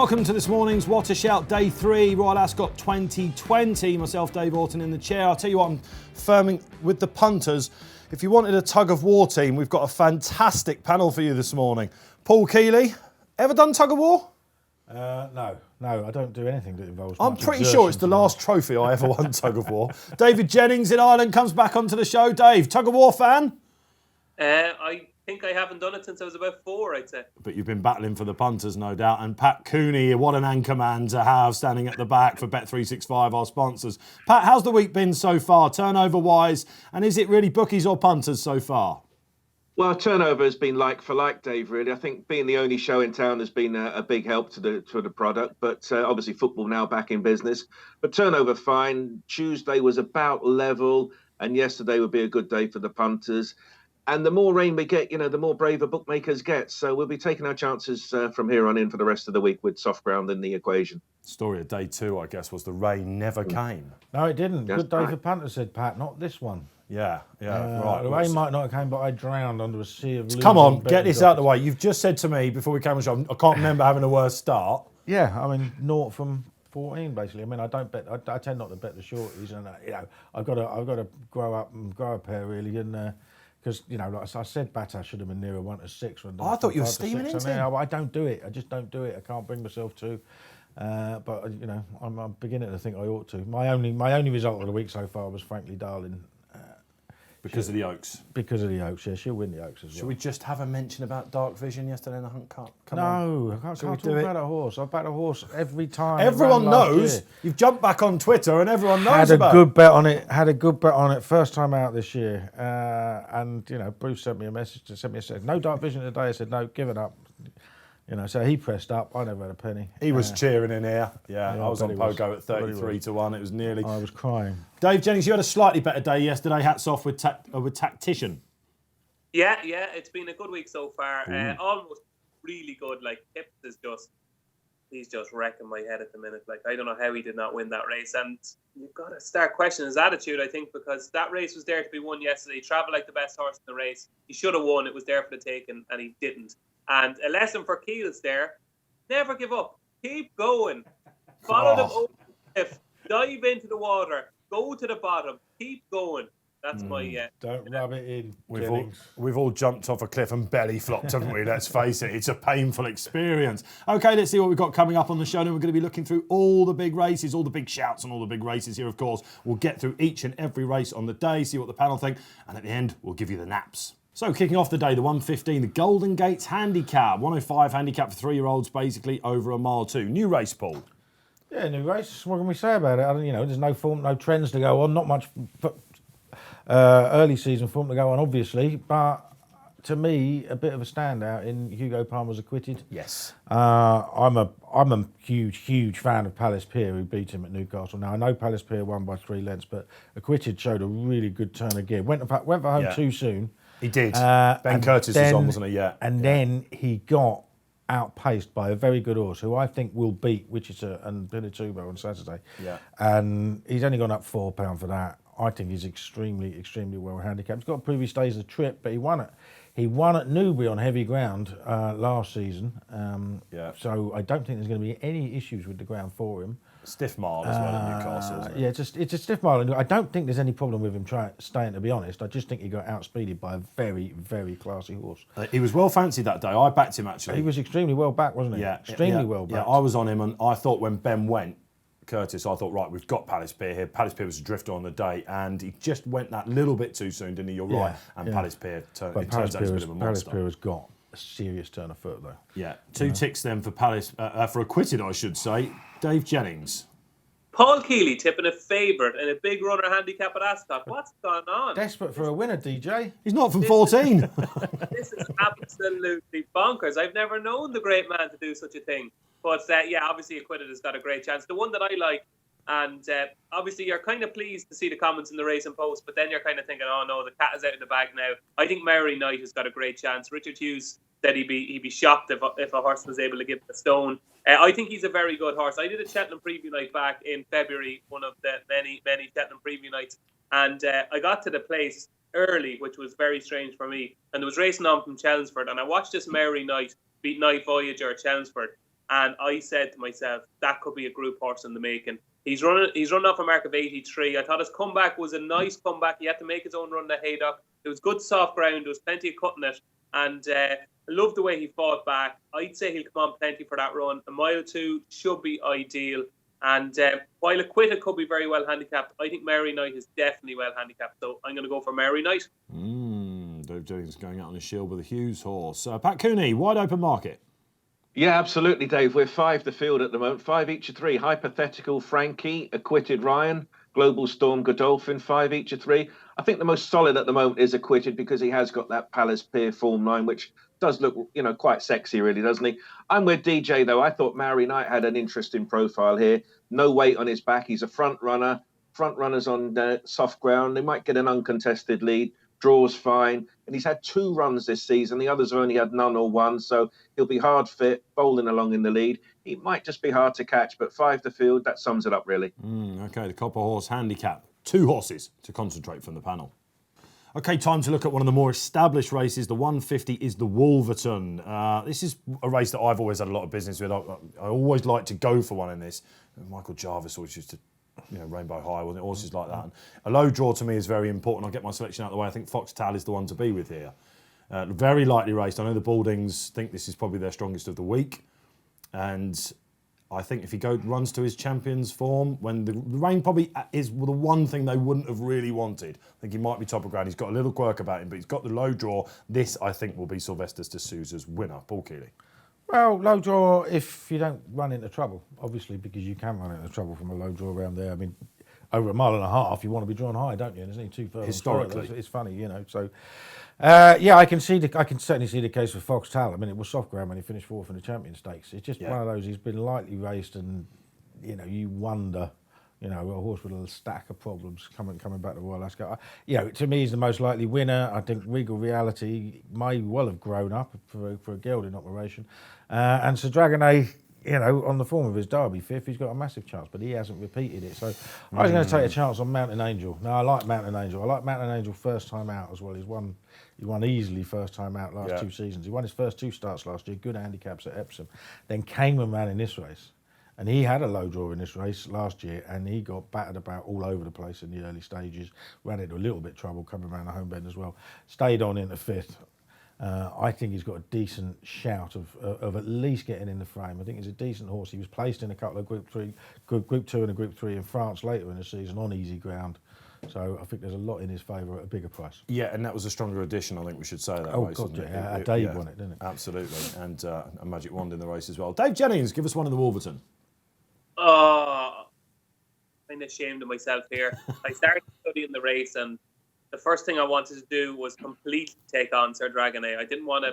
Welcome to this morning's What a Shout Day 3, Royal Ascot 2020. Myself, Dave Orton, in the chair. I'll tell you what, I'm firming with the punters. If you wanted a tug of war team, we've got a fantastic panel for you this morning. Paul Kealy, ever done tug of war? No, I don't do anything that involves. I'm pretty sure it's the last trophy I ever won tug of war. David Jennings in Ireland comes back onto the show. Dave, tug of war fan? I think I haven't done it since I was about 4, I'd say. But you've been battling for the punters, no doubt. And Pat Cooney, what an anchor man to have standing at the back for Bet365, our sponsors. Pat, how's the week been so far, turnover-wise? And is it really bookies or punters so far? Well, turnover has been like for like, Dave, really. I think being the only show in town has been a big help to the product. But obviously football now back in business. But turnover fine. Tuesday was about level. And yesterday would be a good day for the punters. And the more rain we get, the more braver bookmakers get. So we'll be taking our chances from here on in for the rest of the week with soft ground in the equation. Story of day 2, I guess, was the rain never came. No, it didn't. That's Good day right. for punters, said Pat, not this one. Yeah, right. The rain might not have came, but I drowned under a sea of... Come on, get this out of the way. You've just said to me before we came on the show, I can't remember having a worse start. Yeah, I mean, 0 from 14, basically. I mean, I don't bet. I tend not to bet the shorties, and I've got to grow up and grow a pair really, and because like I said, Batter should have been nearer 1 to 6. When I thought you were steaming into it. I don't do it. I just don't do it. I can't bring myself to. But I'm beginning to think I ought to. My only result of the week so far was frankly Darling. Because of the Oaks. Because of the Oaks, yeah. She'll win the Oaks as well. Should we just have a mention about Dark Vision yesterday in the Hunt Cup? I can't talk about a horse. I bet a horse every time. Everyone knows. You've jumped back on Twitter and everyone knows about it. Had a good bet on it first time out this year. And, Bruce sent me a message to said, no Dark Vision today. I said, no, give it up. So he pressed up. I never had a penny. He was cheering in here. Yeah, I was on he Pogo at 33 to 1. It was nearly... I was crying. Dave Jennings, you had a slightly better day yesterday. Hats off with Tactician. Yeah, it's been a good week so far. Almost really good. Like, Hips is he's just wrecking my head at the minute. Like, I don't know how he did not win that race. And you've got to start questioning his attitude, I think, because that race was there to be won yesterday. He travelled like the best horse in the race. He should have won. It was there for the taking, and he didn't. And a lesson for Keels there, never give up. Keep going. Follow the open cliff. Dive into the water. Go to the bottom. Keep going. That's my... Don't rub it in, We've all jumped off a cliff and belly flopped, haven't we? Let's face it, it's a painful experience. OK, let's see what we've got coming up on the show. Now we're going to be looking through all the big races, all the big shouts and all the big races here, of course. We'll get through each and every race on the day, see what the panel think, and at the end, we'll give you the naps. So kicking off the day, the 1:15, the Golden Gates Handicap. 105 handicap for 3-year-olds, basically over a mile 2. New race, Paul. Yeah, new race. What can we say about it? There's no form, no trends to go on. Not much early season form to go on, obviously. But to me, a bit of a standout in Hugo Palmer's Acquitted. Yes. I'm a huge fan of Palace Pier, who beat him at Newcastle. Now I know Palace Pier won by 3 lengths, but Acquitted showed a really good turn of gear. Went for home too soon. He did. Ben Curtis was on, wasn't he? Yeah. Then he got outpaced by a very good horse who I think will beat Wichita and Pinatubo on Saturday. Yeah. And he's only gone up £4 for that. I think he's extremely well handicapped. He's got to prove he stays the trip, but he won it. He won at Newbury on heavy ground last season. So I don't think there's going to be any issues with the ground for him. Stiff mile as well in Newcastle, isn't it? Yeah, it's a stiff mile. I don't think there's any problem with him staying, to be honest. I just think he got outspeeded by a very classy horse. He was well fancied that day. I backed him, actually. He was extremely well backed, wasn't he? Yeah. Extremely well backed. Yeah, I was on him, and I thought when Ben went, Curtis, I thought, right, we've got Palace Pier here. Palace Pier was a drifter on the day, and he just went that little bit too soon, didn't he? You're right. And Palace Pier turns out he's a bit of a monster. Palace Pier has got a serious turn of foot, though. Yeah. 2 ticks then for Palace, for Acquitted, I should say. Dave Jennings. Paul Kealy tipping a favourite in a big runner handicap at Ascot. What's going on? Desperate for a winner, DJ. He's not from 14. This is absolutely bonkers. I've never known the great man to do such a thing. But obviously Acquitted has got a great chance. The one that I like, and obviously you're kind of pleased to see the comments in the Racing Post, but then you're kind of thinking, oh no, the cat is out of the bag now. I think Mary Knight has got a great chance. Richard Hughes said he'd be shocked if a horse was able to give it a stone. I think he's a very good horse. I did a Cheltenham preview night back in February, one of the many Cheltenham preview nights, and I got to the place early, which was very strange for me, and there was racing on from Chelmsford, and I watched this Mary Knight beat Night Voyager at Chelmsford, And I said to myself, that could be a group horse in the making. He's run off a mark of 83. I thought his comeback was a nice comeback. He had to make his own run to Haydock. It was good soft ground. There was plenty of cutting it. And I love the way he fought back. I'd say he'll come on plenty for that run. A mile 2 should be ideal. And while Acquitted could be very well handicapped, I think Mary Knight is definitely well handicapped. So I'm going to go for Mary Knight. Dave Jennings going out on his shield with a Hughes horse. Pat Cooney, wide open market. Yeah, absolutely, Dave. We're 5 to field at the moment. 5 each of 3. Hypothetical Frankie, Acquitted Ryan, Global Storm Godolphin, 5 each of 3. I think the most solid at the moment is Acquitted because he has got that Palace Pier form 9, which does look, quite sexy, really, doesn't he? I'm with DJ, though. I thought Mary Knight had an interesting profile here. No weight on his back. He's a front runner. Front runners on soft ground. They might get an uncontested lead. Draws fine. And he's had 2 runs this season. The others have only had none or one. So he'll be hard fit, bowling along in the lead. He might just be hard to catch, but 5 to field, that sums it up, really. Okay, the Copper Horse handicap. 2 horses to concentrate from the panel. Okay, time to look at one of the more established races. The 150 is the Wolverton. This is a race that I've always had a lot of business with. I always like to go for one in this. Michael Jarvis always used to, Rainbow High, wasn't it? Horses like that. And a low draw to me is very important. I'll get my selection out of the way. I think Foxtel is the one to be with here. Very lightly raced. I know the Baldings think this is probably their strongest of the week. And I think if he runs to his champions form, when the rain probably is the one thing they wouldn't have really wanted. I think he might be top of ground. He's got a little quirk about him, but he's got the low draw. This, I think, will be Sylvester de Sousa's winner. Paul Kealy. Well, low draw if you don't run into trouble, obviously, because you can run into trouble from a low draw around there. I mean, over 1.5 miles, you want to be drawn high, don't you? And there's only 2 furlongs. Historically. It's funny, So, I can certainly see the case with Foxtel. I mean, it was soft ground when he finished 4th in the Champion Stakes. It's just one of those, he's been lightly raced and, you wonder, a horse with a stack of problems coming back to Royal Ascot. To me, he's the most likely winner. I think Regal Reality may well have grown up for a gelding operation. And Sir Dragonet, on the form of his Derby 5th, he's got a massive chance, but he hasn't repeated it. So I was going to take a chance on Mountain Angel. No, I like Mountain Angel. I like Mountain Angel first time out as well. He won easily first time out last 2 seasons. He won his first 2 starts last year, good handicaps at Epsom. Then came and ran in this race. And he had a low draw in this race last year, and he got battered about all over the place in the early stages. Ran into a little bit of trouble coming around the home bend as well. Stayed on into 5th. I think he's got a decent shout of at least getting in the frame. I think he's a decent horse. He was placed in a couple of Group 2 and a Group 3 in France later in the season on easy ground. So I think there's a lot in his favour at a bigger price. Yeah, and that was a stronger addition, I think we should say that. Oh, race, God, yeah. Dave won it, didn't it? Absolutely. And a magic wand in the race as well. Dave Jennings, give us one in the Wolverton. Oh, I'm ashamed of myself here. I started studying the race, and the first thing I wanted to do was completely take on Sir Dragonet. I didn't want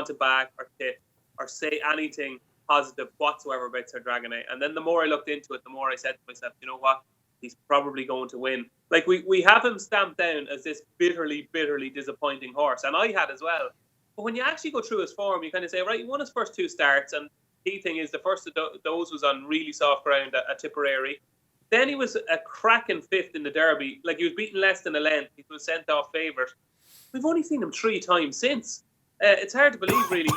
to back or tip or say anything positive whatsoever about Sir Dragonet. And then the more I looked into it, the more I said to myself, you know what? He's probably going to win. Like we have him stamped down as this bitterly, bitterly disappointing horse, and I had as well. But when you actually go through his form, you kind of say, right, he won his first 2 starts, and key thing is the first of those was on really soft ground at Tipperary. Then he was a cracking 5th in the Derby. Like, he was beaten less than a length. He was sent off favourite. We've only seen him 3 times since. It's hard to believe, really.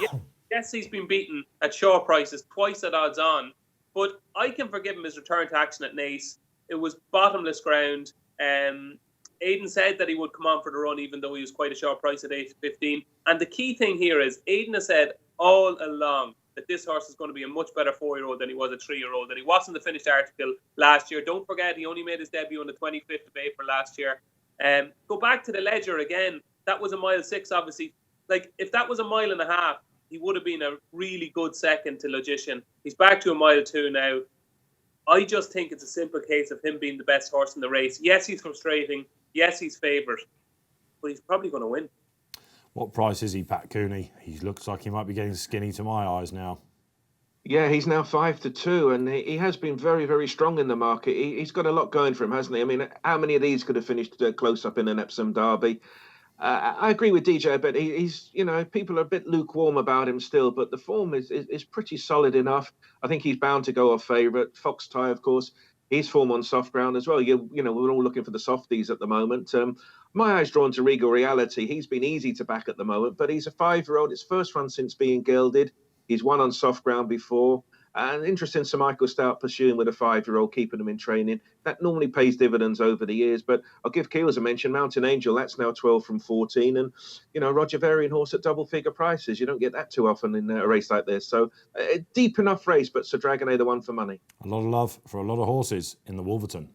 Yes, he's been beaten at short prices, twice at odds on. But I can forgive him his return to action at Naas. It was bottomless ground. Aidan said that he would come on for the run, even though he was quite a short price at 8-15. And the key thing here is Aidan has said all along that this horse is going to be a much better 4-year-old than he was a 3-year-old. And he wasn't the finished article last year. Don't forget, he only made his debut on the 25th of April last year. Go back to the ledger again. That was a mile 6, obviously. Like, if that was a 1.5 miles, he would have been a really good second to Logician. He's back to a 1.2 miles now. I just think it's a simple case of him being the best horse in the race. Yes, he's frustrating. Yes, he's favourite. But he's probably going to win. What price is he, Pat Cooney? He looks like he might be getting skinny to my eyes now. Yeah, he's now 5 to 2, and he has been very, very strong in the market. He's got a lot going for him, hasn't he? I mean, how many of these could have finished close up in an Epsom Derby? I agree with DJ, but he's, people are a bit lukewarm about him still, but the form is pretty solid enough. I think he's bound to go off favourite. Fox Tie, of course, his form on soft ground as well. We're all looking for the softies at the moment. My eye's drawn to Regal Reality. He's been easy to back at the moment, but he's a 5-year-old. It's first run since being gelded. He's won on soft ground before. And interesting, Sir Michael Stout pursuing with a 5-year-old, keeping them in training. That normally pays dividends over the years. But I'll give Kealy a mention. Mountain Angel, that's now 12 from 14. And, Roger Varian horse at double-figure prices. You don't get that too often in a race like this. So a deep enough race, but Sir Dragonet the one for money. A lot of love for a lot of horses in the Wolverton.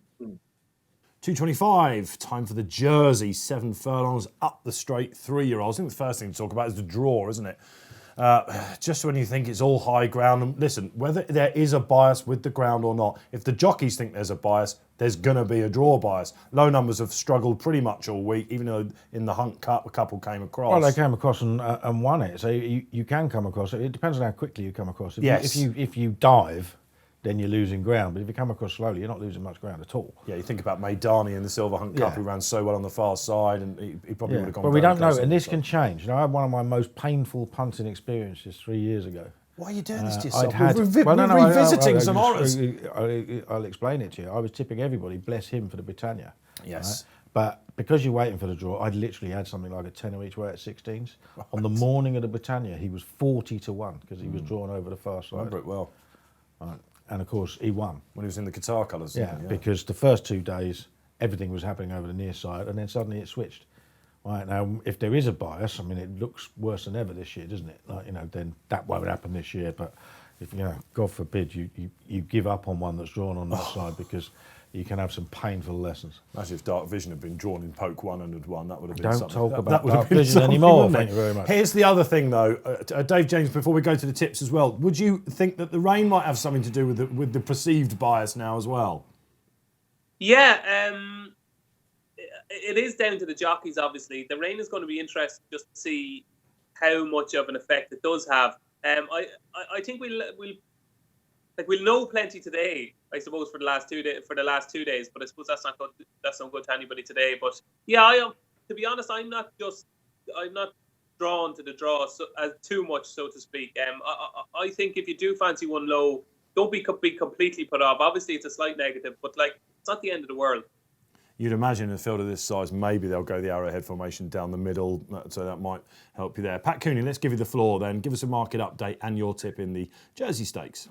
225, time for the Jersey, 7 furlongs up the straight, 3-year-olds. I think the first thing to talk about is the draw, isn't it? Just when you think it's all high ground, and listen, whether there is a bias with the ground or not, if the jockeys think there's a bias, there's going to be a draw bias. Low numbers have struggled pretty much all week, even though in the Hunt Cup a couple came across. Well, they came across and won it, so you can come across it. It depends on how quickly you come across it. Yes. If you dive, then you're losing ground. But if you come across slowly, you're not losing much ground at all. Yeah, you think about Maidani in the Silver Hunt Cup, who ran so well on the far side, and he probably would have gone. But we don't know, and this can change. I had one of my most painful punting experiences 3 years ago. Why are you doing this to yourself? We're revisiting some horrors. I'll explain it to you. I was tipping everybody, bless him, for the Britannia. Yes. Right? But because you're waiting for the draw, I'd literally had something like a tenner each way at 16s. Right. On the morning of the Britannia, he was 40 to 1 because he was drawn over the far side. I remember it well. Right. And of course, he won. When he was in the Qatar colours. Yeah, because the first 2 days, everything was happening over the near side, and then suddenly it switched. Right, now, if there is a bias, I mean, it looks worse than ever this year, doesn't it? Then that won't happen this year. But if, God forbid, you give up on one that's drawn on that side, because you can have some painful lessons. Imagine if Dark Vision had been drawn in Poke 1 and had won. That would have been Don't something. talk about that Dark Vision anymore. Thank you very much. Here's the other thing, though, Dave James. Before we go to the tips as well, would you think that the rain might have something to do with the perceived bias now as well? Yeah, it is down to the jockeys. Obviously, the rain is going to be interesting just to see how much of an effect it does have. I think we'll know plenty today, I suppose, for the last 2 days. But I suppose that's not good to anybody today. But yeah, to be honest, I'm not drawn to the draw too much, so to speak. I think if you do fancy one low, don't be completely put off. Obviously, it's a slight negative, but it's not the end of the world. You'd imagine in a field of this size, maybe they'll go the arrowhead formation down the middle, so that might help you there. Pat Cooney, let's give you the floor then. Give us a market update and your tip in the Jersey Stakes.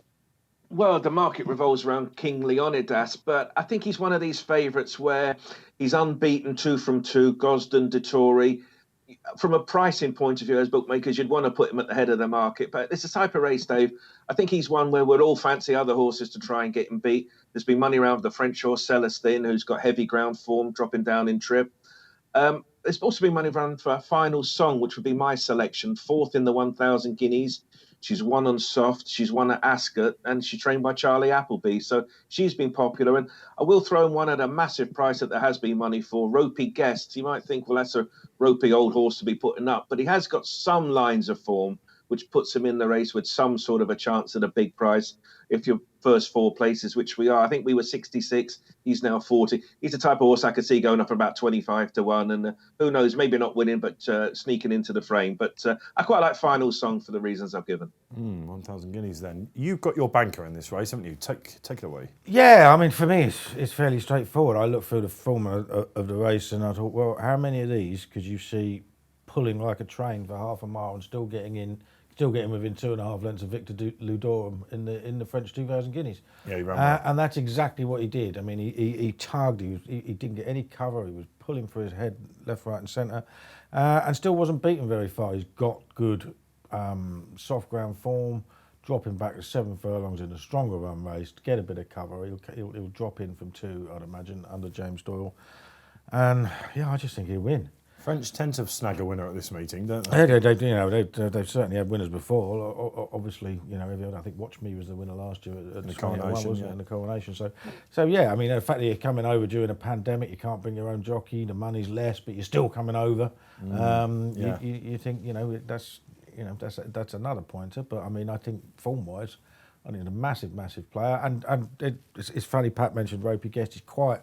Well, the market revolves around King Leonidas, but I think he's one of these favourites where he's unbeaten 2 from 2, Gosden, Dettori. From a pricing point of view, as bookmakers, you'd want to put him at the head of the market. But it's a type of race, Dave. I think he's one where we'd all fancy other horses to try and get him beat. There's been money around the French horse Celestine, who's got heavy ground form, dropping down in trip. There's also been money around for a Final Song, which would be my selection, 4th in the 1,000 guineas. She's won on soft. She's won at Ascot, and she's trained by Charlie Appleby. So she's been popular. And I will throw in one at a massive price that there has been money for, Ropey Guest. You might think, well, that's a ropey old horse to be putting up. But he has got some lines of form, which puts him in the race with some sort of a chance at a big price. If you're first 4 places, which we are, I think we were 66. He's now 40. He's the type of horse I could see going up about 25 to 1. And who knows, maybe not winning, but sneaking into the frame. But I quite like Final Song for the reasons I've given. 1,000 guineas then. You've got your banker in this race, haven't you? Take it away. Yeah, I mean, for me, it's fairly straightforward. I looked through the form of the race and I thought, well, how many of these could you see pulling like a train for half a mile and still getting within 2.5 lengths of Victor Ludorum in the French 2,000 guineas. Yeah, he ran well. And that's exactly what he did. I mean, he tugged, he didn't get any cover, he was pulling for his head left, right and centre, and still wasn't beaten very far. He's got good soft ground form, dropping back to 7 furlongs in a stronger run race to get a bit of cover. He'll drop in from 2, I'd imagine, under James Doyle. And yeah, I just think he'll win. French tend to snag a winner at this meeting, don't they? They've certainly had winners before. Obviously, I think Watch Me was the winner last year at the Coronation, wasn't it? In the Coronation. So yeah, I mean, the fact that you're coming over during a pandemic, you can't bring your own jockey, the money's less, but you're still coming over. You think that's another pointer. But I mean, I think form-wise, I think a massive player. And it's funny, Pat mentioned Ropey Guest. He's quite.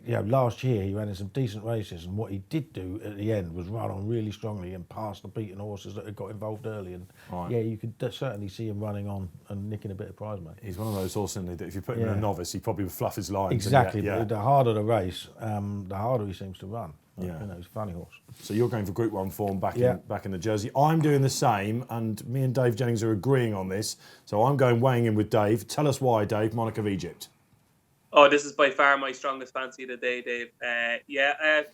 Last year he ran in some decent races, and what he did do at the end was run on really strongly and pass the beaten horses that had got involved early. And yeah, you could certainly see him running on and nicking a bit of prize money. He's one of those horses that if you put him in a novice, he probably would fluff his lines. Exactly. But the harder the race, the harder he seems to run. Yeah. He's a funny horse. So you're going for Group 1 form back in the Jersey. I'm doing the same, and me and Dave Jennings are agreeing on this. So I'm going weighing in with Dave. Tell us why, Dave. Monarch of Egypt. Oh, this is by far my strongest fancy of the day, Dave.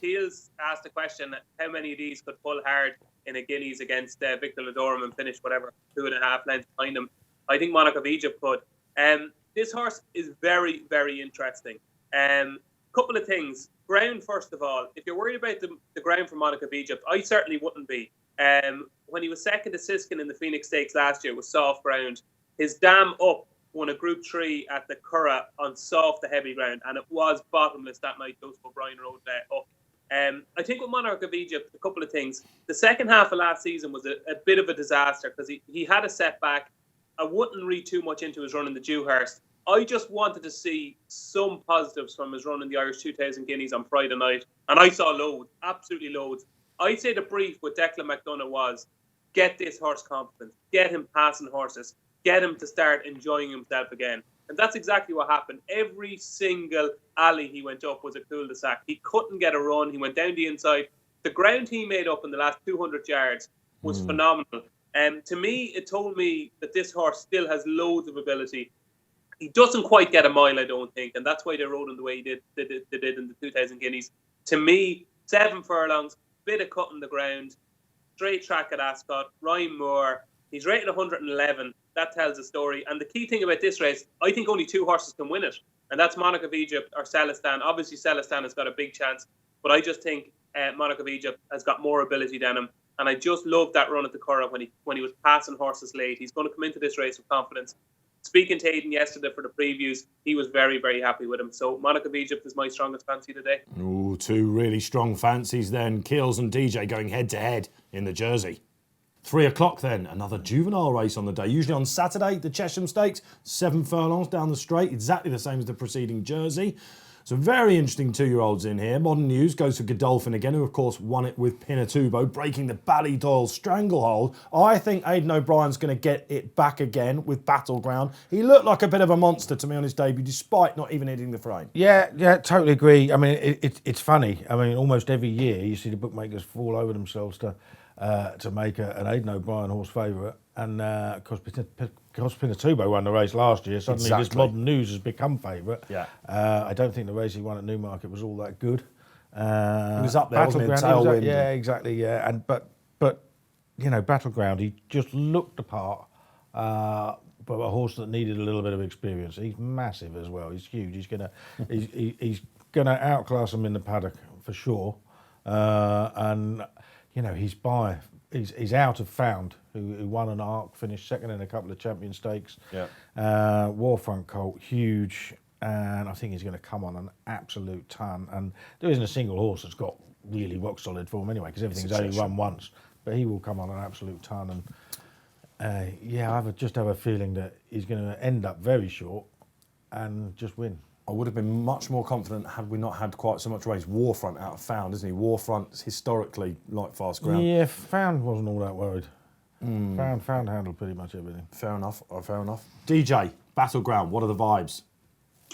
Keels asked the question, how many of these could pull hard in a Guineas against Victor Ladorum and finish 2.5 lengths behind him? I think Monarch of Egypt could. This horse is very, very interesting. Couple of things. Ground, first of all. If you're worried about the ground for Monarch of Egypt, I certainly wouldn't be. When he was second to Siskin in the Phoenix Stakes last year, it was soft ground. His Dam Up won a Group 3 at the Curragh on soft to heavy ground, and it was bottomless that night. Joseph O'Brien rode up. I think with Monarch of Egypt, a couple of things. The second half of last season was a bit of a disaster because he had a setback. I wouldn't read too much into his run in the Dewhurst. I just wanted to see some positives from his run in the Irish 2000 Guineas on Friday night, and I saw loads, absolutely loads. I'd say the brief with Declan McDonough was, get this horse confident, get him passing horses, get him to start enjoying himself again. And that's exactly what happened. Every single alley he went up was a cul-de-sac. He couldn't get a run. He went down the inside. The ground he made up in the last 200 yards was phenomenal. To me, it told me that this horse still has loads of ability. He doesn't quite get a mile, I don't think, and that's why they rode him the way they did in the 2000 Guineas. To me, 7 furlongs, bit of cut in the ground, straight track at Ascot, Ryan Moore. He's rated 111. That tells a story. And the key thing about this race, I think only 2 horses can win it, and that's Monarch of Egypt or Celestin. Obviously, Celestin has got a big chance, but I just think Monarch of Egypt has got more ability than him. And I just loved that run at the Curragh when he was passing horses late. He's going to come into this race with confidence. Speaking to Aidan yesterday for the previews, he was very, very happy with him. So Monarch of Egypt is my strongest fancy today. Ooh, 2 really strong fancies then. Keels and DJ going head-to-head in the Jersey. 3 o'clock then, another juvenile race on the day. Usually on Saturday, the Chesham Stakes, 7 furlongs down the straight, exactly the same as the preceding Jersey. Some very interesting 2-year-olds in here. Modern News goes for Godolphin again, who of course won it with Pinatubo, breaking the Ballydoyle stranglehold. I think Aidan O'Brien's going to get it back again with Battleground. He looked like a bit of a monster to me on his debut, despite not even hitting the frame. Yeah, totally agree. I mean, it's funny. I mean, almost every year you see the bookmakers fall over themselves to make an Aidan O'Brien horse favourite, and because Pinatubo won the race last year, suddenly this Modern News has become favourite. Yeah. I don't think the race he won at Newmarket was all that good. He was up there, wasn't he? Tailwind. Yeah, exactly. Yeah, and but you know, Battleground, he just looked the part. But a horse that needed a little bit of experience. He's massive as well. He's huge. He's gonna outclass him in the paddock for sure. And you know, he's out of Found, who won an Arc, finished second in a couple of Champion Stakes. Yeah. Warfront colt, huge, and I think he's going to come on an absolute ton. And there isn't a single horse that's got really rock solid form anyway, because everything's only run once. But he will come on an absolute ton. And I just have a feeling that he's going to end up very short and just win. I would have been much more confident had we not had quite so much race. Warfront out of Found, isn't he? Warfront's historically like fast ground. Yeah, Found wasn't all that worried. Found handled pretty much everything. Fair enough. DJ, Battleground, what are the vibes?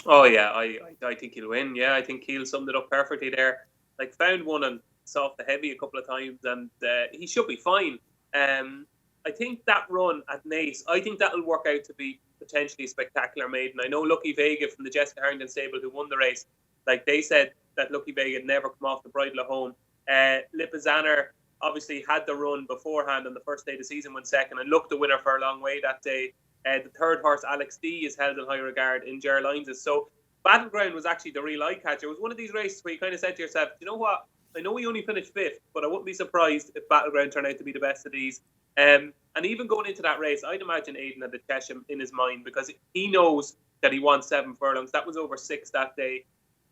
Oh, yeah, I think he'll win. Yeah, I think Kealy summed it up perfectly there. Like, Found won and soft to heavy a couple of times, and he should be fine. I think that run at Naas, I think that'll work out to be potentially a spectacular maiden. I know Lucky Vega from the Jessica Harrington stable who won the race, like they said that Lucky Vega had never come off the bridle at home. Lipizzaner obviously had the run beforehand on the first day of the season, went second and looked the winner for a long way that day. The third horse, Alex D, is held in high regard in Ger Lyons'. So Battleground was actually the real eye catcher. It was one of these races where you kind of said to yourself, you know what, I know we only finished 5th, but I wouldn't be surprised if Battleground turned out to be the best of these. And even going into that race, I'd imagine Aidan had the Chesham in his mind because he knows that he won 7 furlongs. That was over 6 that day.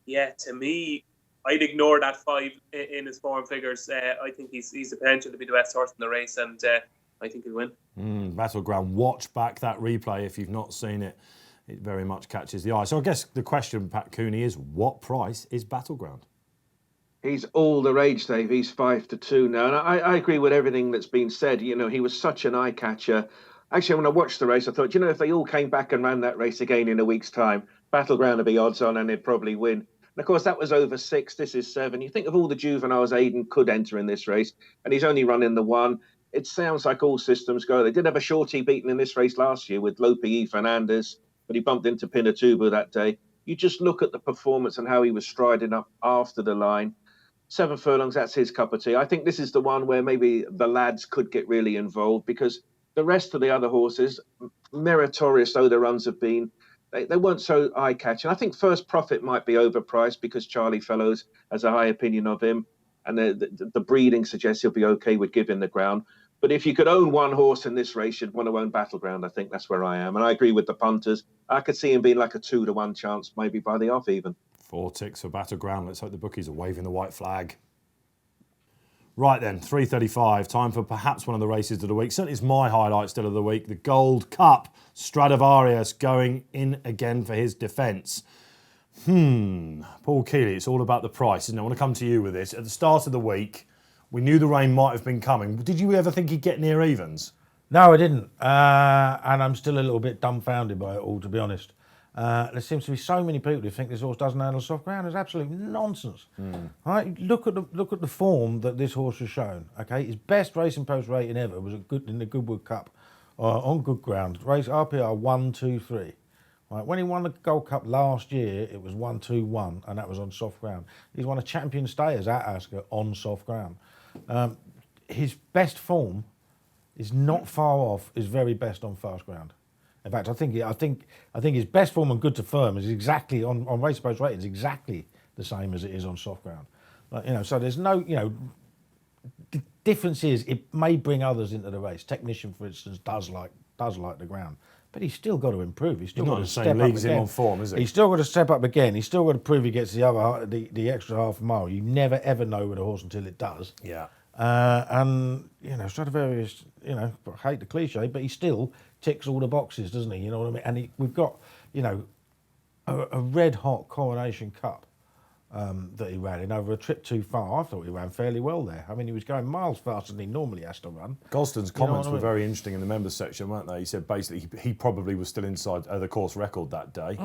Yeah, to me, I'd ignore that 5 in his form figures. I think he's the potential to be the best horse in the race, and I think he'll win. Battleground, watch back that replay if you've not seen it. It very much catches the eye. So I guess the question, Pat Cooney, is what price is Battleground? He's all the rage, Dave. He's 5-2 now. And I agree with everything that's been said. You know, he was such an eye catcher. Actually, when I watched the race, I thought, you know, if they all came back and ran that race again in a week's time, Battleground would be odds on and they'd probably win. And of course, that was over 6. This is 7. You think of all the juveniles Aidan could enter in this race, and he's only running the 1. It sounds like all systems go. They did have a shorty beaten in this race last year with Lope E. Fernandez, but he bumped into Pinatubo that day. You just look at the performance and how he was striding up after the line. 7 furlongs, that's his cup of tea. I think this is the one where maybe the lads could get really involved, because the rest of the other horses, meritorious though the runs have been, they weren't so eye-catching. I think First Profit might be overpriced because Charlie Fellows has a high opinion of him, and the breeding suggests he'll be okay with giving the ground. But if you could own one horse in this race, you'd want to own Battleground. I think that's where I am. And I agree with the punters. I could see him being like a 2-1 chance, maybe by the off even. 4 ticks for Battleground. Let's hope the bookies are waving the white flag. Right then, 3:35. Time for perhaps one of the races of the week. Certainly it's my highlight still of the week. The Gold Cup. Stradivarius going in again for his defence. Paul Kealy, it's all about the price, isn't it? I want to come to you with this. At the start of the week, we knew the rain might have been coming. Did you ever think he'd get near evens? No, I didn't. And I'm still a little bit dumbfounded by it all, to be honest. There seems to be so many people who think this horse doesn't handle soft ground. It's absolute nonsense. Right? Look at the form that this horse has shown. Okay, his best racing post rating ever was in the Goodwood Cup on good ground. Race RPR 1-2-3. Right, when he won the Gold Cup last year, it was 1-2-1, and that was on soft ground. He's won a champion stayers at Ascot on soft ground. His best form is not far off his very best on fast ground. In fact, I think his best form on good to firm is exactly on race post rating is exactly the same as it is on soft ground. So there's no, the difference is it may bring others into the race. Technician, for instance, does like the ground, but he's still got to improve. He's still got to step up again. Not the same league as him on form, is he? He's still got to step up again. He's still got to prove he gets the extra half a mile. You never ever know with a horse until it does. Yeah. And Stradivarius, I hate the cliche, but he still ticks all the boxes, doesn't he? You know what I mean? And we've got, a red hot Coronation Cup that he ran in over a trip too far. I thought he ran fairly well there. I mean, he was going miles faster than he normally has to run. Gosden's comments were very interesting in the members section, weren't they? He said basically he probably was still inside the course record that day,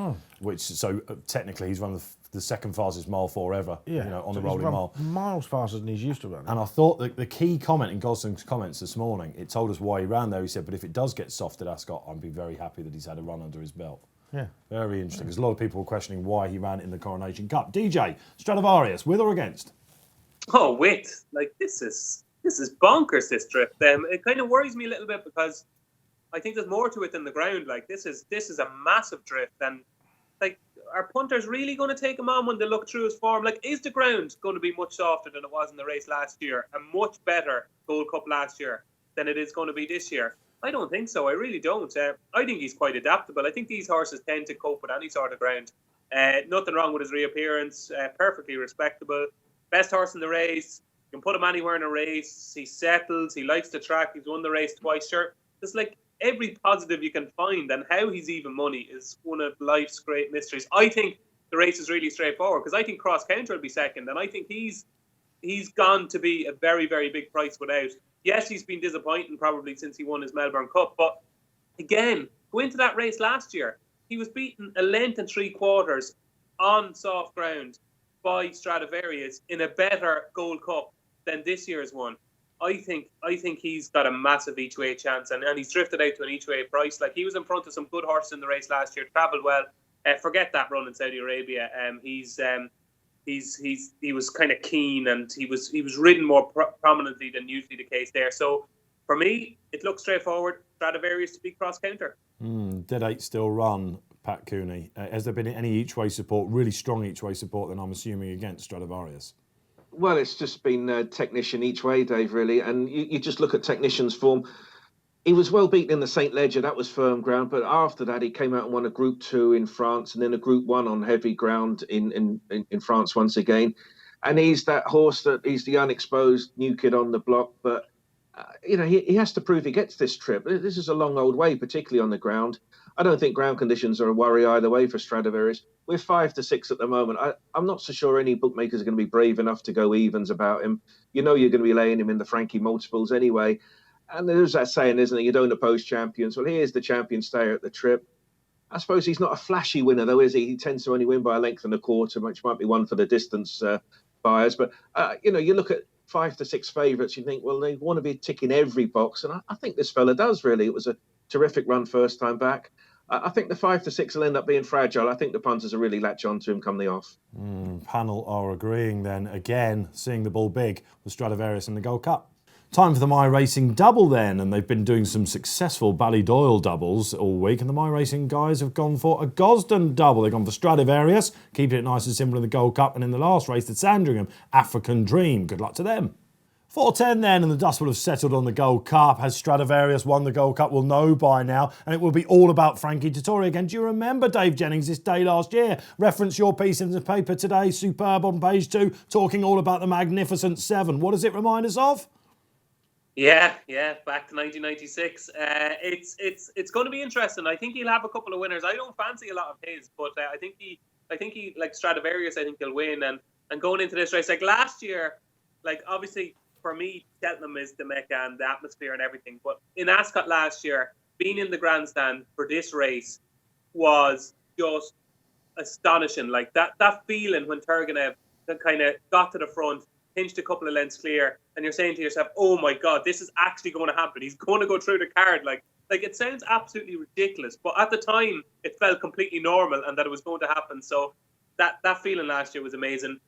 so technically he's run the second fastest mile 4 ever, on the rolling mile. Miles faster than he's used to running. And I thought that the key comment in Gosden's comments this morning, it told us why he ran there. He said, but if it does get soft at Ascot, I'd be very happy that he's had a run under his belt. Yeah. Very interesting, because a lot of people were questioning why he ran in the Coronation Cup. DJ, Stradivarius, with or against? Oh, with. This is bonkers, this drift. It kind of worries me a little bit because I think there's more to it than the ground. This is a massive drift, and are punters really going to take him on when they look through his form? Is the ground going to be much softer than it was in the race last year, a much better Gold Cup last year than it is going to be this year? I don't think so. I really don't. I think he's quite adaptable. I think these horses tend to cope with any sort of ground. Nothing wrong with his reappearance. Perfectly respectable. Best horse in the race. You can put him anywhere in a race. He settles. He likes the track. He's won the race twice. Sure. There's every positive you can find, and how he's even money is one of life's great mysteries. I think the race is really straightforward because I think Cross Counter will be second, and I think he's gone to be a very, very big price without. Yes, he's been disappointing probably since he won his Melbourne Cup, but again, go into that race last year. He was beaten a length and 3/4 on soft ground by Stradivarius in a better Gold Cup than this year's one. I think he's got a massive each-way chance, and he's drifted out to an each-way price. He was in front of some good horses in the race last year, travelled well. Forget that run in Saudi Arabia. He was kind of keen, and he was ridden more prominently than usually the case there. So for me, it looks straightforward. Stradivarius to beat Cross Counter. Dead 8 still run, Pat Cooney. Has there been any each-way support, really strong each-way support, then I'm assuming against Stradivarius? Well, it's just been Technician each way, Dave, really. And you just look at Technician's form. He was well beaten in the St. Leger. That was firm ground. But after that, he came out and won a Group 2 in France and then a Group 1 on heavy ground in France once again. And he's that horse he's the unexposed new kid on the block. But, he has to prove he gets this trip. This is a long old way, particularly on the ground. I don't think ground conditions are a worry either way for Stradivarius. We're 5 to 6 at the moment. I'm not so sure any bookmakers are going to be brave enough to go evens about him. You're going to be laying him in the Frankie multiples anyway. And there's that saying, isn't it? You don't oppose champions. Well, here's the champion stayer at the trip. I suppose he's not a flashy winner, though, is he? He tends to only win by a length and a quarter, which might be one for the distance buyers. But, you look at 5 to 6 favourites, you think, well, they want to be ticking every box. And I think this fella does, really. It was a terrific run first time back. I think the 5 to 6 will end up being fragile. I think the punters will really latch on to him come the off. Panel are agreeing then, again, seeing the ball big with Stradivarius in the Gold Cup. Time for the My Racing double then, and they've been doing some successful Ballydoyle doubles all week, and the My Racing guys have gone for a Gosden double. They've gone for Stradivarius, keeping it nice and simple in the Gold Cup, and in the last race, the Sandringham African Dream. Good luck to them. 4:10 then, and the dust will have settled on the Gold Cup. Has Stradivarius won the Gold Cup? We'll know by now, and it will be all about Frankie Dettori again. Do you remember, Dave Jennings, this day last year? Reference your piece in the paper today, superb on page 2, talking all about the Magnificent Seven. What does it remind us of? Yeah, back to 1996. It's going to be interesting. I think he'll have a couple of winners. I don't fancy a lot of his, but I think he like Stradivarius. I think he'll win. And going into this race, like last year, like obviously for me, Cheltenham is the mecca and the atmosphere and everything. But in Ascot last year, being in the grandstand for this race was just astonishing. Like that feeling when Turgenev kind of got to the front, pinched a couple of lengths clear, and you're saying to yourself, oh my God, this is actually going to happen. He's going to go through the card. Like it sounds absolutely ridiculous, but at the time it felt completely normal and that it was going to happen. So that feeling last year was amazing.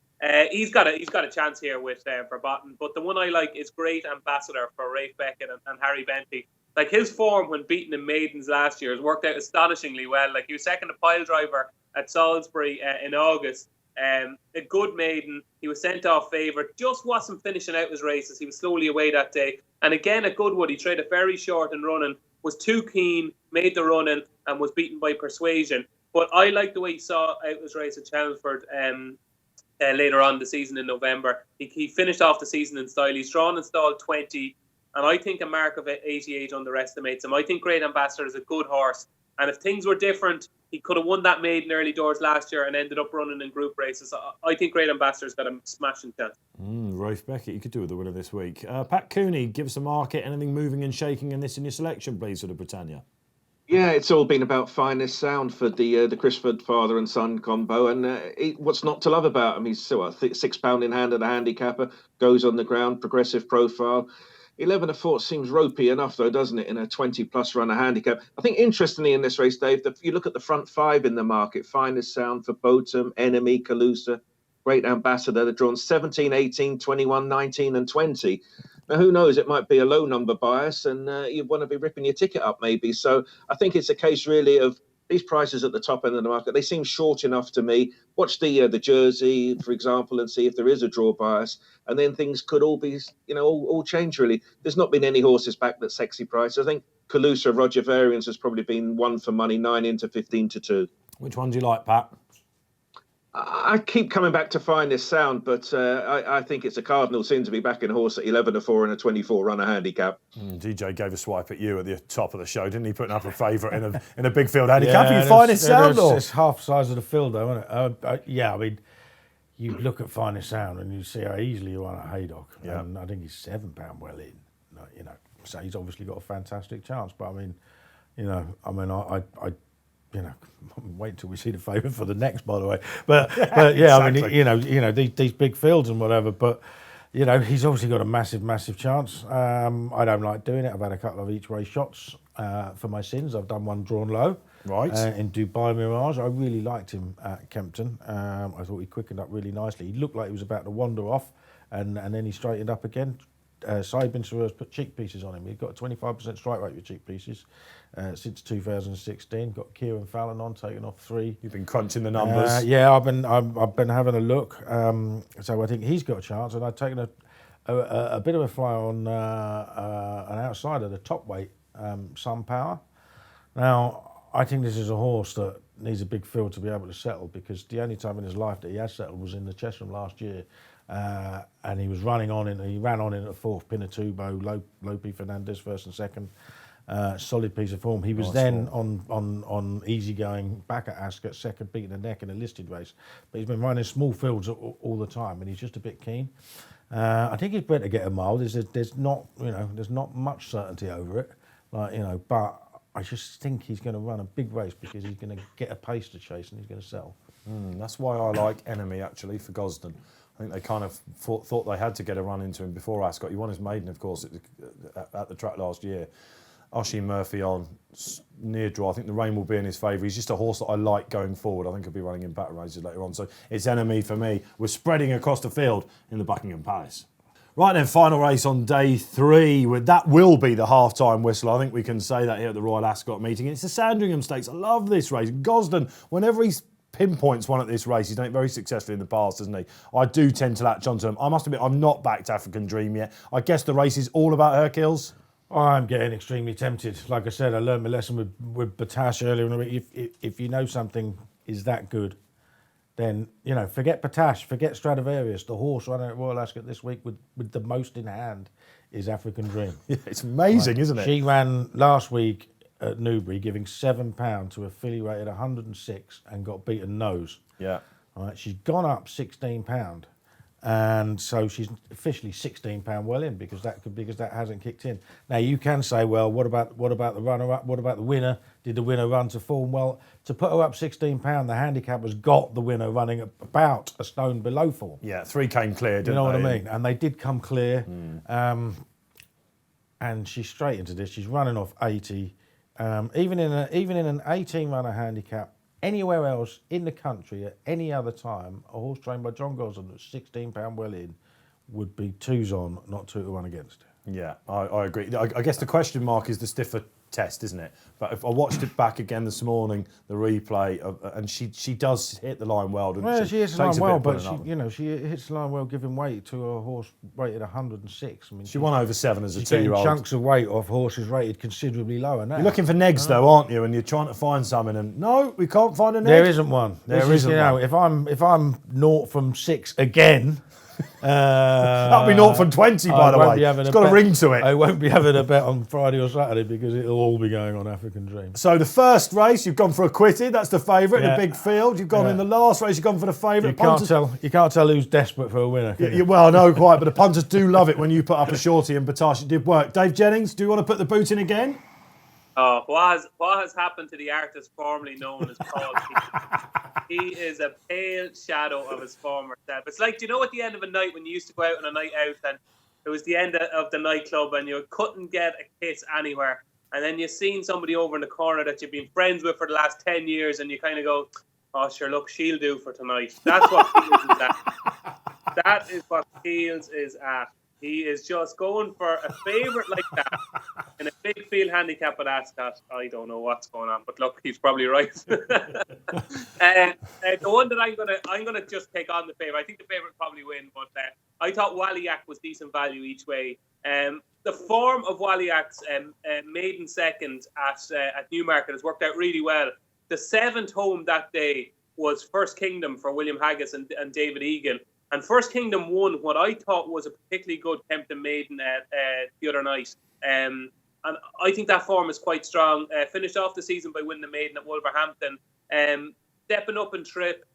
He's got a chance here with Verboten, but the one I like is Great Ambassador for Rafe Beckett and Harry Bentley. Like his form when beaten in maidens last year has worked out astonishingly well. Like he was second to Pile Driver at Salisbury in August. A good maiden. He was sent off favourite. Just wasn't finishing out his races. He was slowly away that day. And again, at Goodwood, he traded very short and running. Was too keen, made the running, and was beaten by persuasion. But I like the way he saw out his race at Chelmsford later on the season in November. He finished off the season in style. He's drawn and stalled 20, and I think a mark of 88 underestimates him. I think Great Ambassador is a good horse. And if things were different, he could have won that maiden early doors last year and ended up running in group races. I think Great Ambassador's got a smashing chance. Rafe Beckett, you could do with the winner this week. Pat Cooney, give us a market. Anything moving and shaking in this in your selection, please, for the Britannia? Yeah, it's all been about finest sound for the Crisford father and son combo, and what's not to love about him? He's £6 in hand at a handicapper, goes on the ground, progressive profile. 11 afoot seems ropey enough, though, doesn't it, in a 20-plus runner handicap? I think, interestingly, in this race, Dave, if you look at the front 5 in the market, finest sound for Botham, Enemy, Calusa, Great Ambassador, they're drawn 17, 18, 21, 19 and 20. Now, who knows, it might be a low number bias and you want to be ripping your ticket up maybe. So I think it's a case really of these prices at the top end of the market. They seem short enough to me. Watch the Jersey, for example, and see if there is a draw bias. And then things could all be, all change really. There's not been any horses back that sexy price. I think Calusa, Roger Variance has probably been one for money, 9 into 15 to 2. Which one do you like, Pat? I keep coming back to finest sound, but I think it's a cardinal sin to be backing a horse at 11 to 4 in a 24 runner handicap. DJ gave a swipe at you at the top of the show, didn't he? Putting up a favourite in a big field handicap. Yeah, you finest sound, or it's half the size of the field, though, isn't it? I mean, you look at finest sound and you see how easily you won at Haydock. Yeah. And I think he's £7 well in. So he's obviously got a fantastic chance. But I wait till we see the favourite for the next, by the way. But yeah, exactly. I mean, these big fields and whatever. But he's obviously got a massive chance. I don't like doing it. I've had a couple of each way shots for my sins. I've done one drawn low, right, in Dubai Mirage. I really liked him at Kempton. I thought he quickened up really nicely. He looked like he was about to wander off, and then he straightened up again. Saibin Sarour's put cheek pieces on him. He's got a 25% strike rate with cheek pieces since 2016. Got Kieran Fallon on, taking off 3. You've been crunching the numbers. I've been having a look. So I think he's got a chance, and I've taken a bit of a fly on an outsider, the top weight, Sun Power. Now I think this is a horse that needs a big field to be able to settle, because the only time in his life that he has settled was in the Chesham last year. And he was running on in. He ran on in at 4th, Pinatubo, Lope Fernandez first and second. Solid piece of form. He was then on easygoing back at Ascot, second, beating the neck in a listed race. But he's been running small fields all the time, and he's just a bit keen. I think he's better get a mile. There's not much certainty over it, but I just think he's going to run a big race because he's going to get a pace to chase and he's going to sell. That's why I like Enemy, actually, for Gosden. I think they kind of thought they had to get a run into him before Ascot. He won his maiden, of course, at the track last year. Oshie Murphy on near draw. I think the rain will be in his favour. He's just a horse that I like going forward. I think he'll be running in battle races later on. So it's Enemy for me. We're spreading across the field in the Buckingham Palace. Right then, final race on day 3. That will be the half-time whistle. I think we can say that here at the Royal Ascot meeting. It's the Sandringham Stakes. I love this race. Gosden, whenever he's pinpoints one at this race, he's done it very successfully in the past, hasn't he? I do tend to latch onto him. I must admit, I'm not backed African Dream yet. I guess the race is all about Hercules. I'm getting extremely tempted. Like I said, I learned my lesson with Batash earlier in the week. If you know something is that good, then, you know, forget Batash, forget Stradivarius. The horse running at Royal Ascot this week with the most in hand is African Dream. Yeah, it's amazing, isn't it? She ran last week at Newbury, giving £7 to a filly rated 106 and got beaten nose. Yeah. All right, she's gone up £16. And so she's officially £16 well in because that hasn't kicked in. Now you can say, well, what about the runner-up? What about the winner? Did the winner run to form? Well, to put her up £16, the handicapper's got the winner running about a stone below form. Yeah, 3 came clear, didn't they? You know what I mean? And they did come clear. And she's straight into this. She's running off 80. Even in an 18-runner handicap, anywhere else in the country at any other time, a horse trained by John Gosden at £16 well in would be 2s on, not 2-1 against. Yeah, I agree. I guess the question mark is the stiffer test, isn't it? But if I watched it back again this morning, the replay, and she does hit the line well. Well, she hits the line well, but she hits the line well, giving weight to a horse rated 106. I mean, she won over 7 as a 2-year-old. She's getting chunks of weight off horses rated considerably lower now. You're looking for negs though, aren't you? And you're trying to find something, and no, we can't find a neg. There isn't one. There isn't one. If I'm 0 from 6 again. That'll be 0 from 20, by the way. It's got a ring to it. I won't be having a bet on Friday or Saturday because it'll all be going on African Dream. So the first race, you've gone for a quitted. That's the favourite in a big field. You've gone in the last race, you've gone for the favourite. You can't tell who's desperate for a winner, can you? Well, no, quite. But the punters do love it when you put up a shorty, and Batash did work. Dave Jennings, do you want to put the boot in again? Oh, what has happened to the artist formerly known as Paul Kealy? He is a pale shadow of his former self. It's like, do you know at the end of a night when you used to go out on a night out and it was the end of the nightclub and you couldn't get a kiss anywhere, and then you seen somebody over in the corner that you've been friends with for the last 10 years and you kind of go, oh, sure, look, she'll do for tonight. That's what Keels is at. That is what Keels is at. He is just going for a favourite like that in a big field handicap at Ascot. I don't know what's going on, but look, he's probably right. The one that I'm gonna just take on the favourite. I think the favourite probably win, but I thought Waliak was decent value each way. The form of Waliak's maiden second at Newmarket has worked out really well. The 7th home that day was First Kingdom for William Haggis and David Egan. And First Kingdom won what I thought was a particularly good Tempton maiden the other night. And I think that form is quite strong. Finished off the season by winning the maiden at Wolverhampton. Stepping up in trip,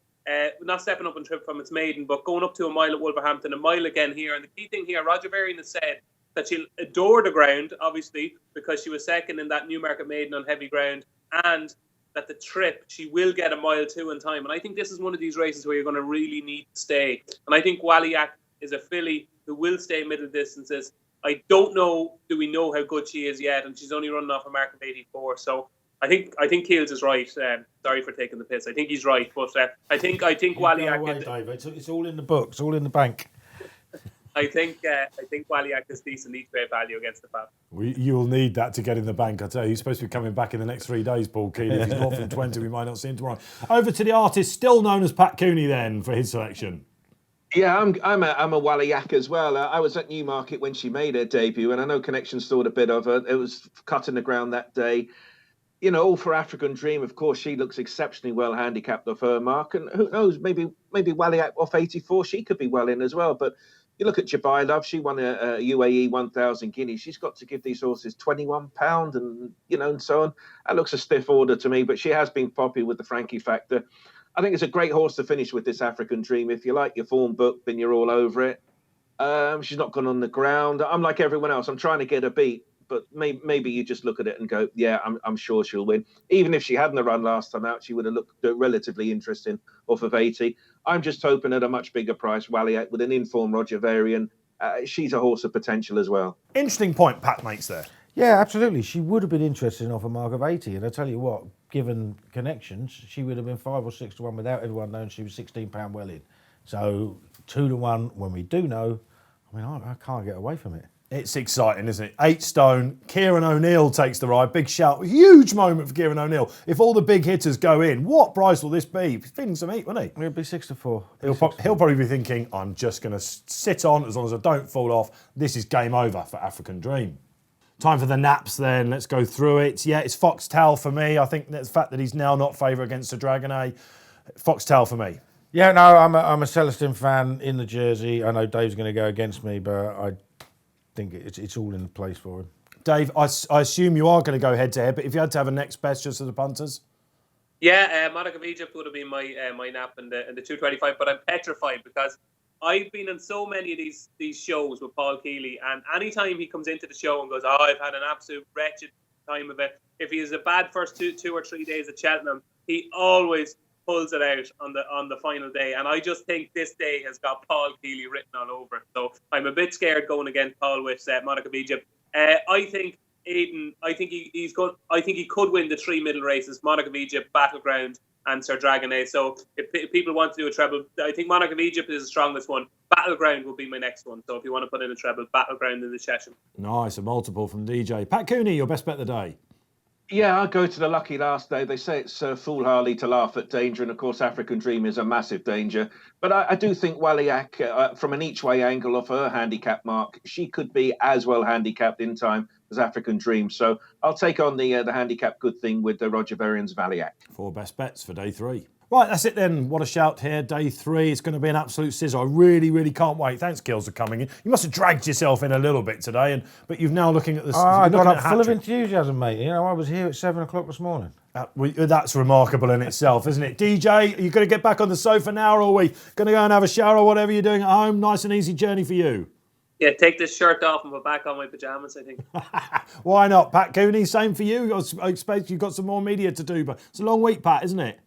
not stepping up in trip from its maiden, but going up to a mile at Wolverhampton, a mile again here. And the key thing here, Roger Varian has said that she'll adore the ground, obviously, because she was second in that Newmarket maiden on heavy ground. And that the trip, she will get a mile 2 in time. And I think this is one of these races where you're going to really need to stay. And I think Waliak is a filly who will stay middle distances. I don't know, do we know how good she is yet? And she's only running off a mark of 84. So I think Keels is right. Sorry for taking the piss. I think he's right. But I think Waliak... Dave. It's all in the book. It's all in the bank. I think Waliak is decent each way value against the Fab. You'll need that to get in the bank. I tell you, he's supposed to be coming back in the next 3 days, Paul Kealy. If he's not from 20, we might not see him tomorrow. Over to the artist, still known as Pat Cooney, then, for his selection. Yeah, I'm a Waliak as well. I was at Newmarket when she made her debut, and I know Connections thought a bit of her. It was cutting the ground that day. You know, all for African Dream. Of course, she looks exceptionally well handicapped off her mark, and who knows, maybe Waliak off 84, she could be well in as well. But you look at Jabai Love, she won a UAE 1,000 guineas. She's got to give these horses £21 and so on. That looks a stiff order to me, but she has been popular with the Frankie factor. I think it's a great horse to finish with, this African Dream. If you like your form book, then you're all over it. She's not gone on the ground. I'm like everyone else. I'm trying to get a beat, but maybe you just look at it and go, yeah, I'm sure she'll win. Even if she hadn't run last time out, she would have looked relatively interesting off of 80. I'm just hoping at a much bigger price, Walliak with an informed Roger Varian. She's a horse of potential as well. Interesting point Pat makes there. Yeah, absolutely. She would have been interested in off a mark of 80. And I tell you what, given connections, she would have been 5 or 6 to 1 without everyone knowing she was £16 well in. So 2 to 1 when we do know. I mean, I can't get away from it. It's exciting, isn't it? 8 stone. Kieran O'Neill takes the ride. Big shout. Huge moment for Kieran O'Neill. If all the big hitters go in, what price will this be? He's feeding some heat, won't he? It'll be 6 to 4. He'll probably be thinking, I'm just going to sit on as long as I don't fall off. This is game over for African Dream. Time for the naps then. Let's go through it. Yeah, it's Foxtel for me. I think the fact that he's now not favourite against the Dragonet. Foxtel for me. Yeah, no, I'm a Celestin fan in the jersey. I know Dave's going to go against me, but I think it's all in place for him. Dave, I assume you are going to go head-to-head, but if you had to have a next best just for the punters? Yeah, Monarch of Egypt would have been my nap in the 225, but I'm petrified because I've been on so many of these shows with Paul Kealy, and anytime he comes into the show and goes, I've had an absolute wretched time of it, if he has a bad first two or 3 days at Cheltenham, he always pulls it out on the final day, and I just think this day has got Paul Kealy written all over it. So I'm a bit scared going against Paul with Monarch of Egypt. I think Aidan. I think he's good. I think he could win the 3 middle races: Monarch of Egypt, Battleground, and Sir Dragonet. So if people want to do a treble, I think Monarch of Egypt is the strongest one. Battleground will be my next one. So if you want to put in a treble, Battleground in the session. Nice, a multiple from DJ. Pat Cooney, your best bet of the day. Yeah, I'll go to the lucky last day. They say it's foolhardy to laugh at danger, and of course African Dream is a massive danger. But I do think Walliak, from an each-way angle of her handicap mark, she could be as well handicapped in time as African Dream. So I'll take on the handicap good thing with the Roger Varian's Walliak. 4 best bets for day 3. Right, that's it then. What a shout here. Day 3. It's going to be an absolute sizzle. I really, really can't wait. Thanks, Gills, for coming in. You must have dragged yourself in a little bit today, but you've now looking at this. I got up full of enthusiasm, mate. You know, I was here at 7 o'clock this morning. That's remarkable in itself, isn't it? DJ, are you going to get back on the sofa now, or are we going to go and have a shower or whatever you're doing at home? Nice and easy journey for you. Yeah, take this shirt off and put back on my pyjamas, I think. Why not? Pat Cooney, same for you. I expect you've got some more media to do, but it's a long week, Pat, isn't it?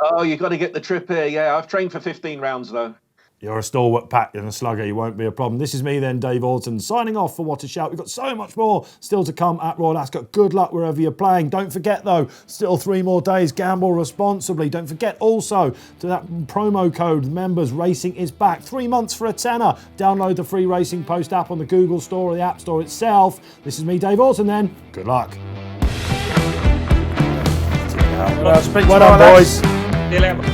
Oh, you've got to get the trip here. Yeah, I've trained for 15 rounds, though. You're a stalwart, Pat, and a slugger. You won't be a problem. This is me then, Dave Orton, signing off for What a Shout. We've got so much more still to come at Royal Ascot. Good luck wherever you're playing. Don't forget, though, still 3 more days. Gamble responsibly. Don't forget also to that promo code, members, racing is back. 3 months for a tenner. Download the free Racing Post app on the Google Store or the App Store itself. This is me, Dave Orton, then. Good luck. Well done, boys. See you later.